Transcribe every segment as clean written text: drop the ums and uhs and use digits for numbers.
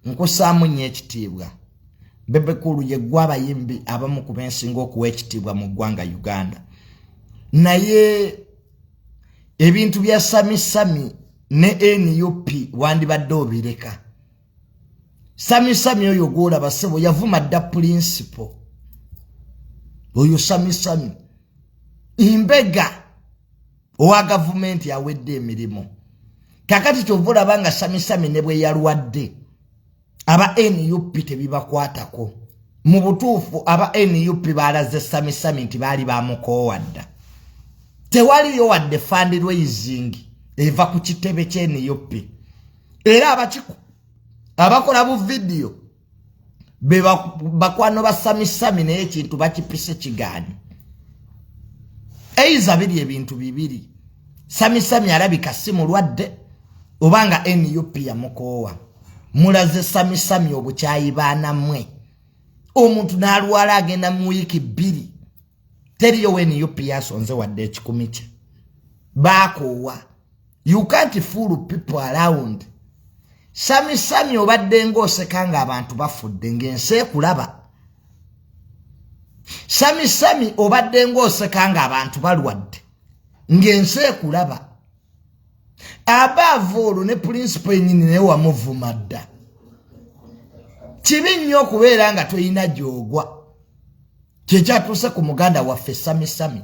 nkusaamu nnyo ekitiibwa. Bebe Cool ye gwa abayimbi abamu ku bensinga okuwa ekitiibwa mu ggwanga Uganda. Naye ebintu bya Sammy ne NUP wandibadde obireka. Sammy oyo gwolaba ssebo yavuma dda principal. Oyo Sammy mbegga owa gavumenti yawedde emirimu. Kakati kyovula banga Sammy ne bwe yalwadde aba NUP tebibakwatako. Mu butuufu aba NUP balaze Sammy nti baali bamukoowadda. Tewaliyo wadde fundraising eva ku kitebe kye NUP. Era abakola bu video be bakwano ba Sammy naye ekintu bakipise kigaani. Eiza biri ebintu bibiri. Sammy alabika si mulwadde obanga NUP yamukoowa. Mulaze Sammy obukyayi baana mmwe. Omuntu n'alwala agenda mu wiiki 2. Teriyo NUP yasonze wadde ekikumi kye. Bakoowa. You can't fool people around. Sammy obadde ng'osekanga abantu bafudde ng'ensi ekulaba. Sammy obadde ng'osekanga abantu balwadde ng'ensi ekulaba. Above all ne principal nyini ne wamuvuma dda. Kibi nnyo okubeera nga toyina gy'ogwa. Kyekyatuuse ku muganda waffe Sammy.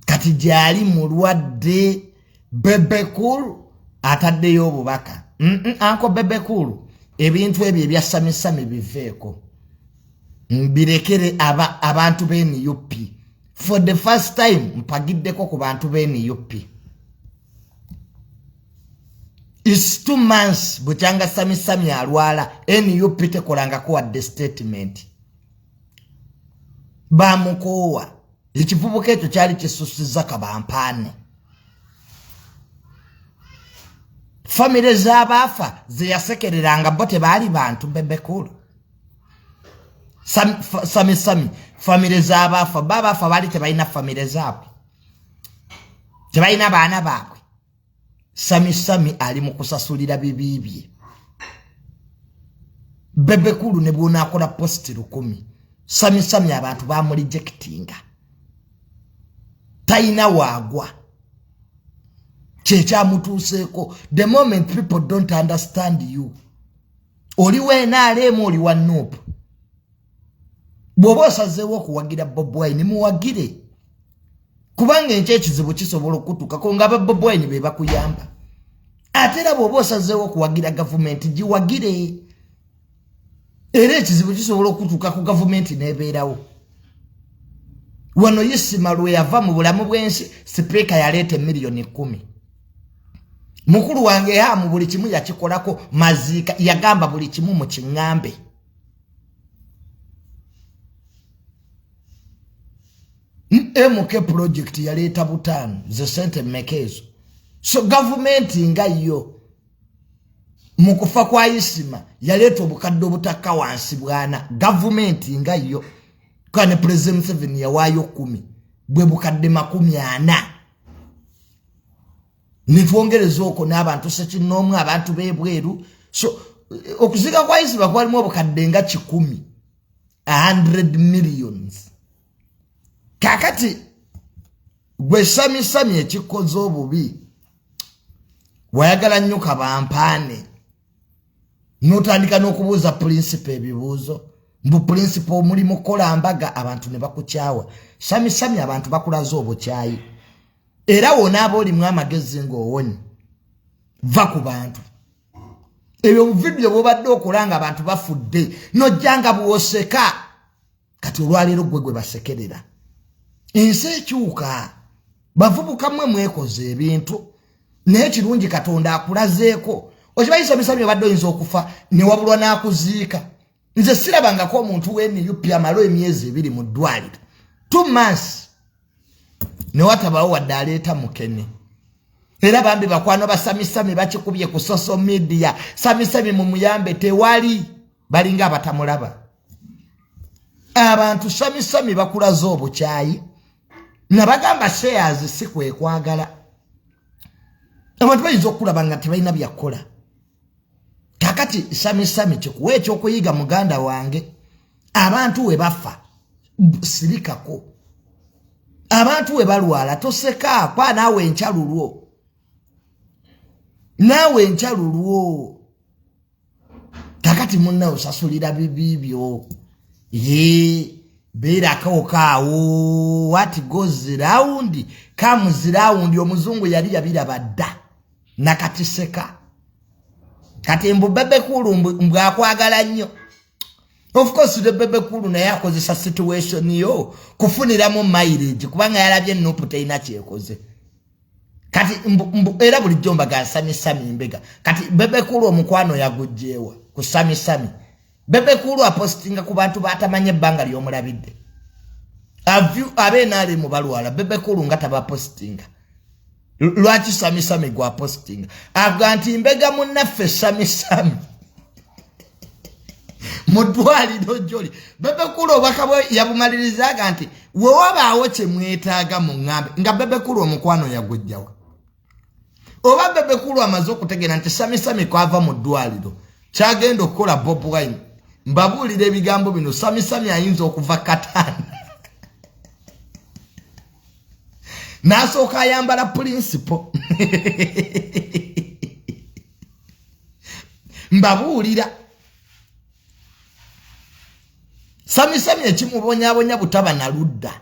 Kati gyali mulwadde. Bebe Cool ataddeyo obubaka. Anko Bebe Cool ebintu ebyo ebya Sammy biveeko. Mbirekere abantu be NUP. For the first time mpagiddeko ku bantu be NUP. It's 2 months buchanga Sammy alwala NUP tekolangako wadde statement. Bamukoowa. Ekivubuka ekyo kyali kisusiza kabampaane. Famile z'abaafa zeyasekereranga bo tebaali bantu Bebe Cool. Sammy famile z'abaafa babaafa baali tebalina famile zaabwe. Tebalina baana baabwe. Sammy ali mu kusasulira bibibye. Bebe Cool ne bw'onaakola posti 10. Sammy abantu bamurejectinga. Taina wagwa. Checha mutuseeko. The moment people don't understand you. Oliwe naalemu oli wa noopu. Bw'oba osazeewo okuwagira Bobi Wine muwagire. Kubanga ekizibu kisobola okutuukako nga Bobi Wine be bakuyamba. Ate era bw'oba osazeewo okuwagira gavumenti giwagire. Era ekizibu kisobola okutuukako gavumenti n'ebeerawo. Wano Isima lwe yava mu bulamu bw'ensi sipiika yaleeta miliyoni 10. Mukulu wange mu buli kimu yakikolako maziika yagamba buli kimu mu kiŋŋambe. MK project yaleeta butaano ze sente mmekezo. So government nga yo mu kufa kwa Isima yaleeta obukadde obutakka wansi bwana. Government nga yo kane President Museveni yawaayo 10 bwe bukadde 40. Nitwongereza oko n'abantu sekinoomu abantu b'ebweru. So okuzika kwa Isima kwalimu obukadde nga 100 millions. Kakati gwe Sammy ekikoze obubi wayagala nnyo kabampaane n'otandika n'okubuuza principal ebibuuzo. Mbu principal muli mukola mbaga abantu ne bakukyawa. Sammy abantu bakulaza obukyayi. Era wona abolimu amagezi ng'owonye. Va ku bantu. Ebyo mu video bw'obadde okulanga abantu bafudde. Nojjanga bw'oseka. Kati olwaleero gwe basekerera. Ensi ekyuka. Bavubuka mmwe mwekoze ebintu. Naye kirungi Katonda akulazeeko. Okimanyi Sammy obadde oyinza okufa ne wabulwa n'akuziika. Nze sirabangako omuntu w'NUP amalo emyezi 2 mu ddwaliro. 2 months. Ne watabawo wadde aleeta mukene. Era bambi bakwano ba Sammy bakikubye ku social media. Sammy mu muyambe tewali balinga abatamulaba. Abantu Sammy bakulaza obukyayi. Nabagamba shares si kwekwagala. Abantu bayinza okulaba nga tebalina byakola. kakati Sammy chikuwe ekyokuyiga muganda wange abantu we bafa sirikako abantu we balwala toseka kwa nawe enchalulwo kakati munna osasulira bibibyo beera kawo what goes round comes round omuzungu yali yabiraba dda nakati seka kati mbu Bebe Cool mbwakwagala nnyo. Of course the Bebe Cool naye akozesa situation yo kufuniramu mileage kubanga yalabye nopu teina kyekoze. Kati era bulijjo mbaga Sammy mbegga. Kati Bebe Cool omukwano yagujjeewa ku Sammy. Bebe Cool apostinga ku bantu batamanye ebbanga ly'omulabidde. Abenale mu balwala Bebe Cool nga tabapostinga. Lwaki Sammy gwa postinga. Aganti mbegga munnaffe Sammy. Mudwaliro joli. Bebe Cool obakabwe yabumaliriza aganti we wabaawo kye mwetaaga mu ngambe nga Bebe Cool omukwano yagujjawa. Oba Bebe Cool amaze okutegeera nti Sammy kwava mu ddwaliro kyagenda okukola Bob Wine mbabuulira ebigambo bino Sammy ayinza okuva Katana n'asooka ayambala principal mbabuulira Sammy ekimubonyabonya butaba na ludda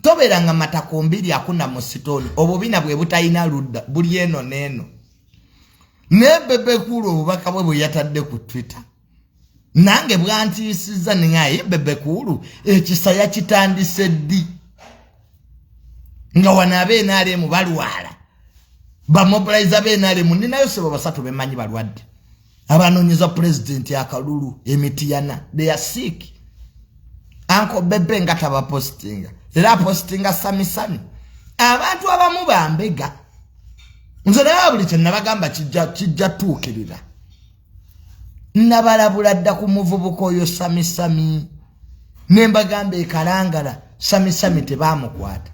toberanga matako mbiri akuna mu sitoni obubina bwe butayina ludda buli eno neno ne Bebe Cool obubaka bwe yatadde ku Twitter nange bwantiisiza ningaye Bebe Cool ekisa yakitandise ddi nga wanabe nale mu balwala ba mobilize benale muninayo sebo basatu bemanyi balwadde abanonyeza president akalulu emitiyana they are sick. Uncle Bebe ngata ba postinga era postinga Sammy abantu abamu bambega nze naye buli kye nabagamba kijja tuukirira nabalabula dda ku muvubuko oyo Sammy nembagamba ekalangala Sammy tebamukwata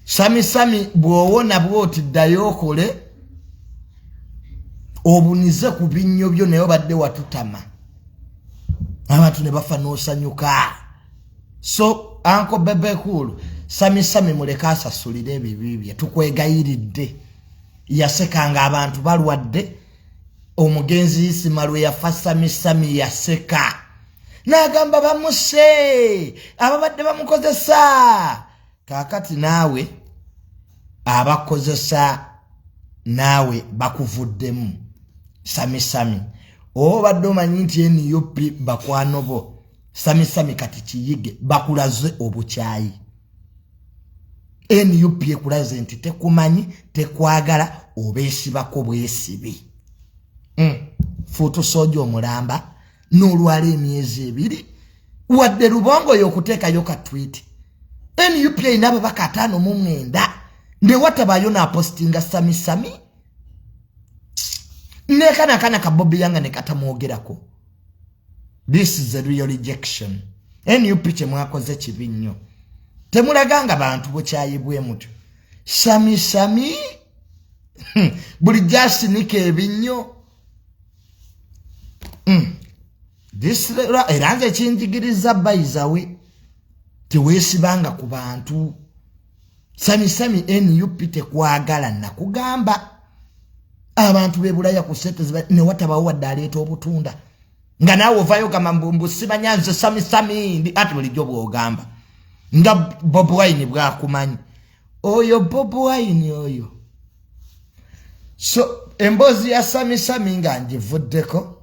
Sammy bwowona bwoti ddayo okole obunize ku binnyo byo naye badde watutama abantu ne bafa n'osanyuka. So Uncle Bebe Cool Sammy muleka asasulire ebibibye tukwegayiridde yasekanga abantu balwadde omugenzi isimalwe yafa Sammy yaseka n'agamba bamuse ababadde bamukozesa kakati naawe abakozesa naawe bakuvuddemu Sammy obadde omanyi nti NUP bakwano bo Sammy kati kiyige bakulaze obukyayi NUP ekulaze nti tekumanyi tekwagala obeesibako bwesibi futu sojo omulamba n'olwala emyezi 2 wadde lubongo y'okuteekayo ka tweet NUP inaba baka 5 ne watabayo na postinga Sammy nekana kabobi yanga ne katamwogerako. This is a real rejection. NUP kye mwakoze kibi nnyo temulaganga bantu bukyayibwe mutu Sammy buli jasinika ebinnyo this eranze kinjigiriza bayizawe teweesibanga ku bantu Sammy NUP tekwagala nakugamba abantu bebulaya ku sente ne watabawo wadde aleeta obutunda nga naawe ovayo gamba mbumbu simanyanze Sammy ndi ati bulijjo bw'ogamba nga Bob Wine bwakumanyi oyo Bob Wine oyo. So embozi ya Sammy nga ngivuddeko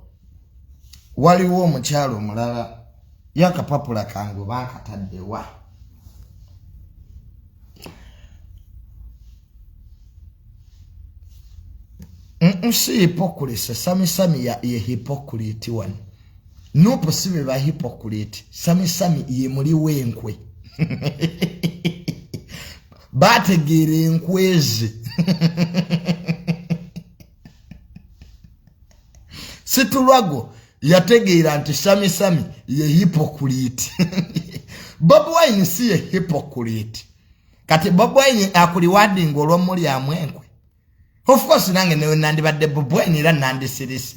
waliwo omukyalo omulala yakapapula kangu bankataddewa si hypocrite Sammy ye hypocrite one no possible ba hypocrite Sammy ye muri wenkwe bategere enkwezi situlwago yategeera nti Sammy ye hypocrite Bob Wine si ye hypocrite kati Bob Wine akuliwadinga olw'omuli amwenkwe Of course nange ne nandibadde bubweni era nandisirisi.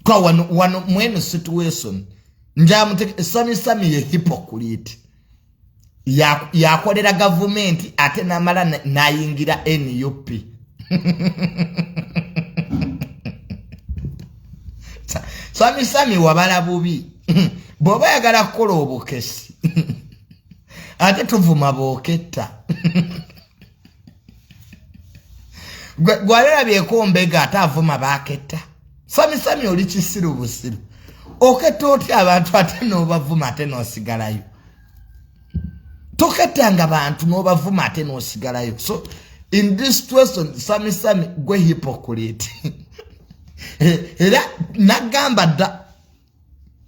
Kwa wano mwenu situation njamuteke Sammy ye hypocrite. Yakolera government ate namala nayingira NUP. Sammy wabala bubi. Boba yagala kukola obukesi. Ate tuvuma boketta. Gwalera byeko mbegga atavuma baketta. Sammy oli kisiru busiru. Oketta oti abantu ate no bavuma ate no sigalayo. Toketanga abantu no bavuma ate no sigalayo. So in this situation Sammy gwe hypocrite. Era nagamba da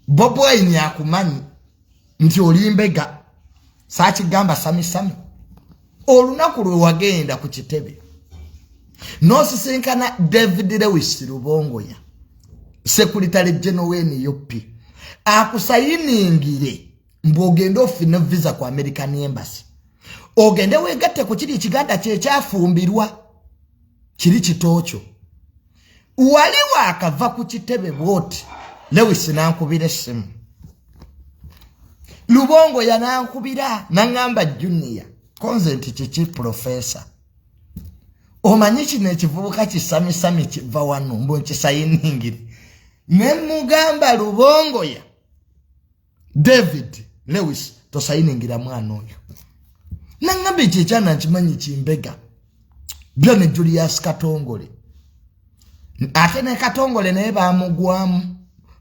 Bobo Wine akumanyi nti oli mbegga. Sachi gamba Sammy. Olunaku lwe wagenda ku kitebe. Nosisinkana David Lewis Lubongoya. Secretary General w'NUP. Akusayiningire mbogenda ofine visa ku American Embassy. Ogende wegatte ku kiri kiganda kye kyafumbirwa. Kiri kitoocho. Wali wakava ku kitebe bwoti. Lewis nankubira essimu. Lubongoya nankubira nangamba junior. Consent chichi professor. Omanyi kino ekivubuka ki Sammy kiva wano mbo nkisayiningire. Ne mugamba Lubongoya David Lewis tosayiningira mwana oyo. Nangambe kyana nkimanyi kimbega. Byone Julius Katongole. Ate ne Katongole naye bamugwamu.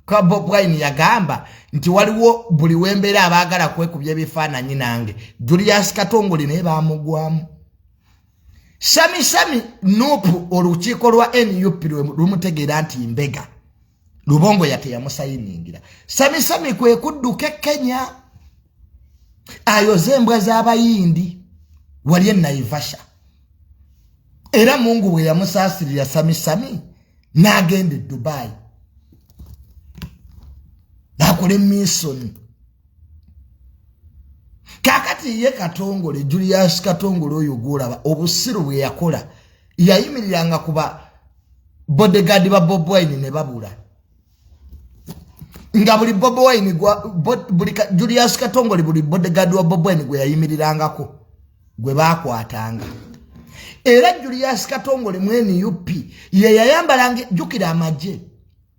Kwa Bob Wine yagamba nti waliwo buli wembera abagala kwekubya ebifaananyi nange. Julius Katongole naye bamugwamu. Sammy nupu olukiiko lwa NUP lumutegeera nti mbegga. Lubongoya teyamusayiningira. Sammy kwe kudduka Kenya. Ayoze embwa z'abayindi wali e Naivasha. Era Mungu bwe yamusaasirira Sammy n'agenda Dubai. Nakole mission. Kakati ye Katongole Julius Katongole oyo gulaba obusiru bwe yakola yayimiriranga kuba bodyguard ba Bob Wine ne babula. Nga buli Bob Wine buli Julius Katongole buli bodyguard wa Bob Wine gwe yayimirirangako gwe bakwatanga. Era Julius Katongole mwene UP ye yayambalange jukira amaje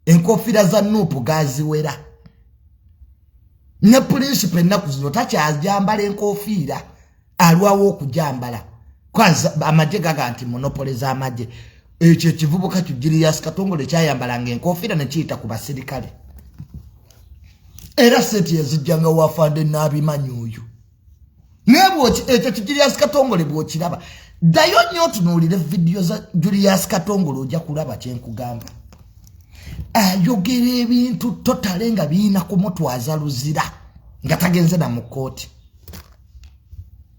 enkofira za nupu gaziwera. Ne principe naku zino takyajambala enkofira alwawo okujambala. Kwanza amaje gaga anti monopoly za amaje. Ekyo kivubuka Julius Katongole kyayambalanga enkofira ne kiyita ku basirikale. Era seti yazijjanga wafande n'abimanyi oyo. Nebo ekyo Julius Katongole bw'okiraba. Dayo nnyo tunuulire video za Julius Katongole ojja kulaba kyenkugamba. Ayogera ebintu totale nga biina kumutwaza luzira nga tagenze na mukooti.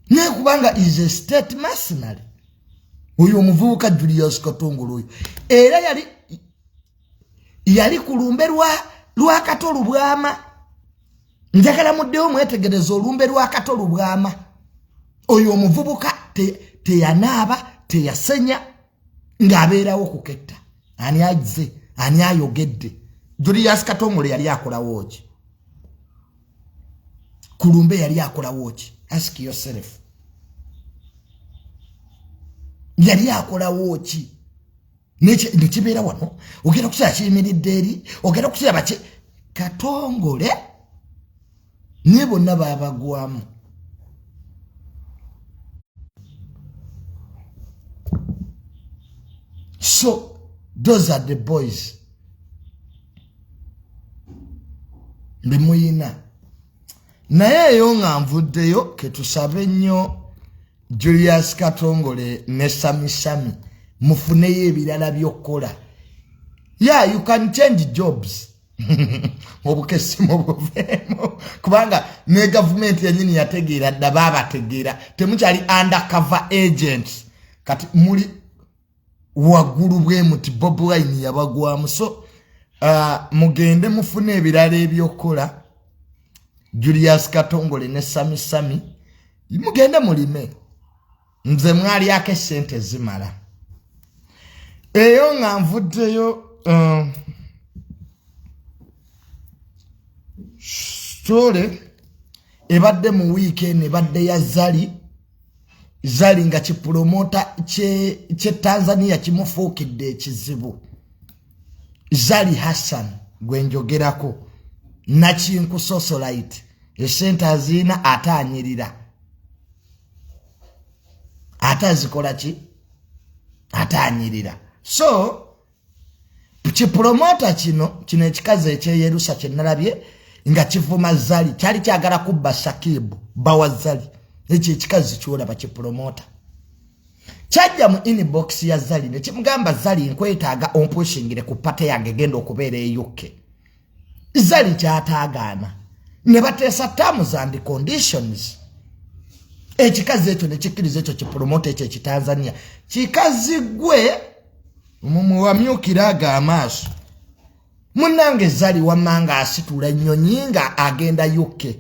Ne kubanga is a state mercenary. Oyo omuvubuka Julius Katongole oyo. Era yali kulumbe lwa Katolu bwama. Njagala muddeyo mwetegereza olumbe lwa Katolu bwama. Oyo omuvubuka teyanaaba teyasenya ng'abeerawo kuketta. Ani agize ani ayogedde. Julius Katongole yali akola woki. Kulumbe yali akola woki. Ask yourself. Yali akola woki. Nekibeera wano. Ogenda kusira kiyimiridde eri. Ogenda kusira baki. Katongole ne bonna babagwamu. So those are the boys. Bimuyina. Naye yo nga nvuddeyo ketusabe nnyo Julius Katongole ne Sammy mufuneyo ebirala by'okkola. Yeah, you can change jobs. Obukesi mubuveemu. Kubanga ne government yenyini yategeera dda baabategeera temukyali undercover agents. Kati muli wagulu bwe muti Bob Wine yabagwamu. So mugende mufune ebirala eby'okkola Julius Katongole ne Sammy mugende mulime. nze mwali yake sente zimala eyo nga nvuddeyo story ebadde mu weekend ebadde ya Zali nga kipromota che Tanzania kimufuukidde ekizibu Zali Hassan gwenjogerako nakinku socialite esente azina atanyirira atazikola ki atanyirira so kipromota kino ekikaze ekyeyerusa kyenalabye nga kivuma Zali kyali kyagala kubba Sakibu bawa Zali ekyo ekikazi kyola bakipromota kyajja mu inbox ya Zali ne kimugamba Zali nkwetaaga ompushingire ku pate yange genda okubeera eyukke Zali kyataagaana ne bateesa terms and conditions ekikazi ekyo ne kikkiriza ekyo kipromota ekyo ekitanzania kikazi gwe mumuwamyukiraga amaaso munange Zali wamanga asitula nnyonyi nga agenda yukke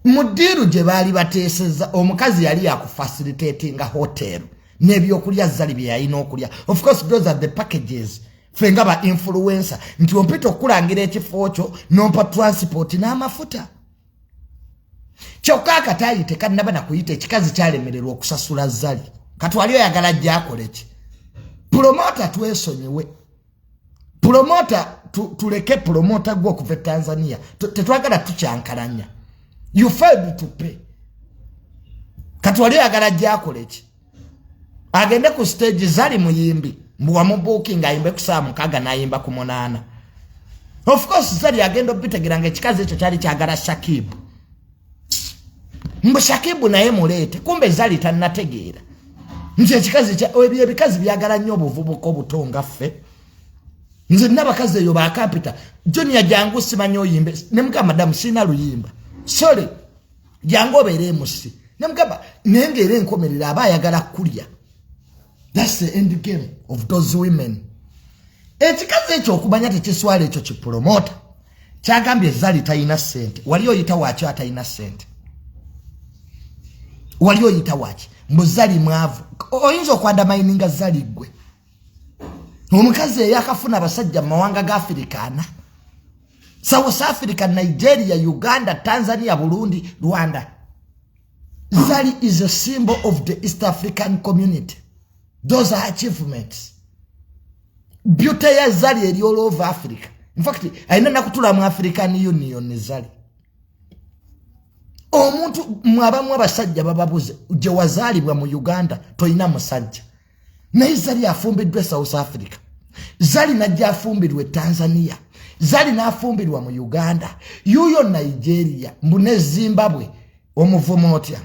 mudiru gye baali bateeseza omukazi yali yakufacilitating hotel n'ebyokulya Zali bye yalina okulya of course those are the packages fenga ba influencer nti ompita okulangira ekifo kyo nompa transport n'amafuta kyokka akatayite kannaba nakuyita ekikazi kyalemererwa okusasula Zali kati wali oyagala gyakoleki promota twesonyiwe promota tuleke promota gwo okuva Tanzania tetwagala tukyankalanya you failed to pay kati wali oyagala gyakoleki agende ku stage Zali muyimbi mbuwamu booking ayimbe ku saa 6 n'ayimba ku 8 of course Zali agenda obitegeranga ekikazi ekyo kyali kyagala Sakibu mbu Sakibu naye muleete kumbe Zali tannategeera nze ekikazi ebikazi byagala nnyo obuvubuka obutonga ffe nze n'abakazi eyo bakapita Junior jangu simanyi oyimbe ne mugamba madamu sina luyimba sorry jangu obeere musi ne mugamba nengere enkomerera aba ayagala kulya. That's the end game of those women. Ekikazi ekyo okumanya tekiswala ekyo kipromota kyagambye Zali tayina sente wali oyita waaki atayina sente wali oyita waaki muzali mwavu oyinza okwandamaininga Zali gwe omukazi eyakafuna abasajja mu mawanga ga Afrikaana South Africa, Nigeria, Uganda, Tanzania, Burundi, Rwanda. Zali is a symbol of the East African community. Those are achievements. Beauty ya Zali eri all over Africa. In fact, aina nakutula mu African Union ni Zali. Omuntu mwabamu abasajja bababuze je wazalibwa mu Uganda toyina musajja. Naye Zali afumbiddwe South Africa. Zali najja afumbirwe Tanzania. Zali nafumbirwa mu Uganda. Yuyo Nigeria. Mbune Zimbabwe. Omuvumo otya.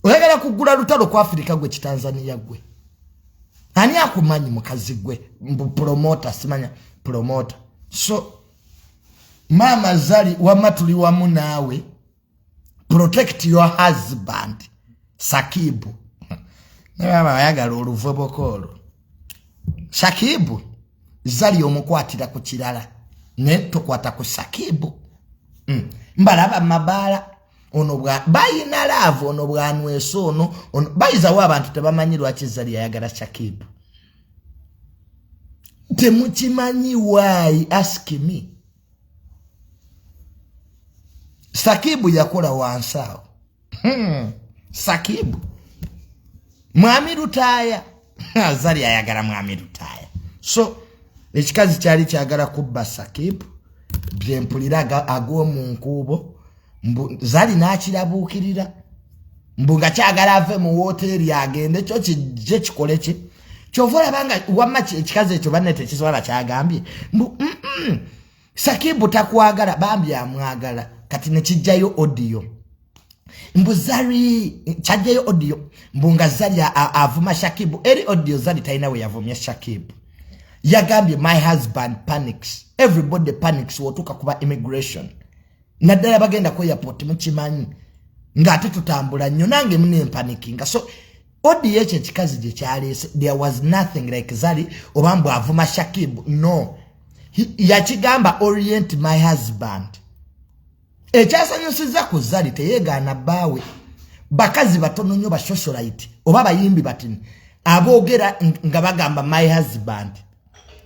Oyagala kugula lutalo ku Africa gwe Tanzania gwe. Ani akumanyi mukazi gwe mbu promoter simanya promoter. So mama Zali wamatuli wamu nawe protect your husband Sakibu. Naba ayagala oluvobokolo. Sakibu Zali omukwatira ku kirala ne tokwata ku Sakibu. Mbalaba mabala ono bwa bayina love ono bwanweso ono bayiza wa abantu tebamanyirwa kizali ayagala Sakibu. Temukimanyi why ask me. Sakibu yakola wansao. Sakibu mwami Rutaya. Zali ayagala mwami Rutaya. So ekikazi kyali kyagala kubba Sakibu byempuliraga agwo mu nkubo Zali nakirabukirira mbunga kyagala ave mu hoteli agende kyo kije kikoleki kyovola banga wamachi ekikazi ekyo banete kiswala kyagambye Sakibu takwagala bambi amwagala kati ne kijjayo audio Zali kyajjayo audio mbunga Zali avuma Sakibu eri audio Zali taina we yavumya Sakibu yagambye my husband panics everybody panics wotuka kuba immigration naddala bagenda ko airport mukimanyi ngate tutambula nnyo nange mune panicking so odi yeche kikazi je kyalese there was nothing like Zali obambu avuma Sakibu no yakigamba orient my husband ekyasanyusiza ku Zali teyegana bawe bakazi batono nnyo ba socialite oba bayimbi batini aboogera nga bagamba my husband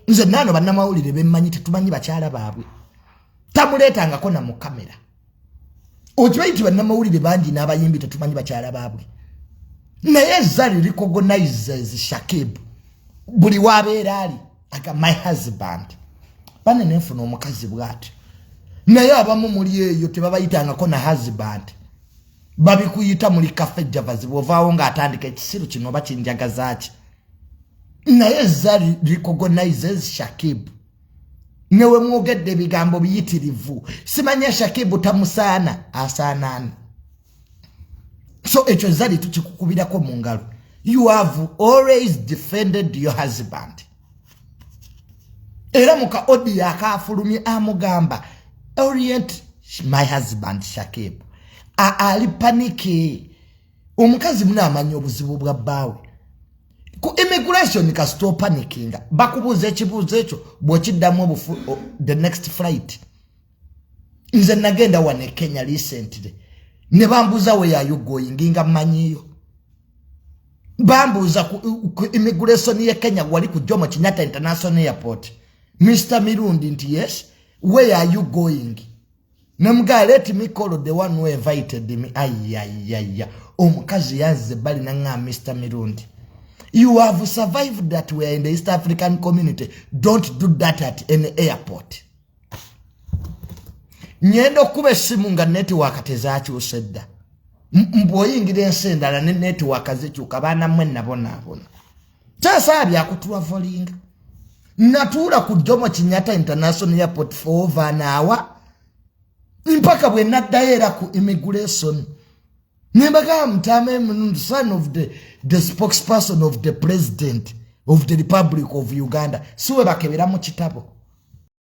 nze nano bannamawulire bemmanyi tetumanyi bakyala baabwe tamuleetangako na mu kamera okimanyi bannamawulire bangi n'abayimbi tetumanyi bakyala baabwe naye Zari recognizes Shakib buli wabeera ali aga my husband bane nenfuna omukazi bwati naye abamu muli eyo tebabayitangako na husband babikuyita muli cafe javazi bovaawo ng'atandika ekisiru kino oba kinjagazaaki naye Zari recognizes Shakib newe mwogedde ebigambo biyitirivu simanya Shakib tamusaana asaanaani so ekyo Zari tukikukubirako mu ngalo you have always defended your husband era muka odi akafulumye amugamba orient my husband Shakib ali paniki omukazi munaamanya obuzibu bwa bbaawe ku immigration ka stop panicking bakubuza ekibuuzo ekyo bw'okiddamu the next flight nze nagenda wane Kenya recently ne bambuza we are you going nga mmanyiyo bambuza ku immigration ye Kenya wali ku Jomo Kenyatta International Airport Mr. Mirundi nti yes where are you going Namga let me call the one who invited me. Ay. Omukazi yazze bali nanga Mr. Mirundi. You have survived that way in the East African community. Don't do that at any airport. Nyendo kube simu nga network tezachu sedda. Mboyingire ensendala ne network zichuka bana mwe nabona. Sasa bya kutuwa volinga. Natura ku Jomo Kenyatta International Airport for over an hour. Mpaka bwe naddaera ku immigration nembaga mtame son of the spokesperson of the president of the Republic of Uganda siwe bakebera mu kitabo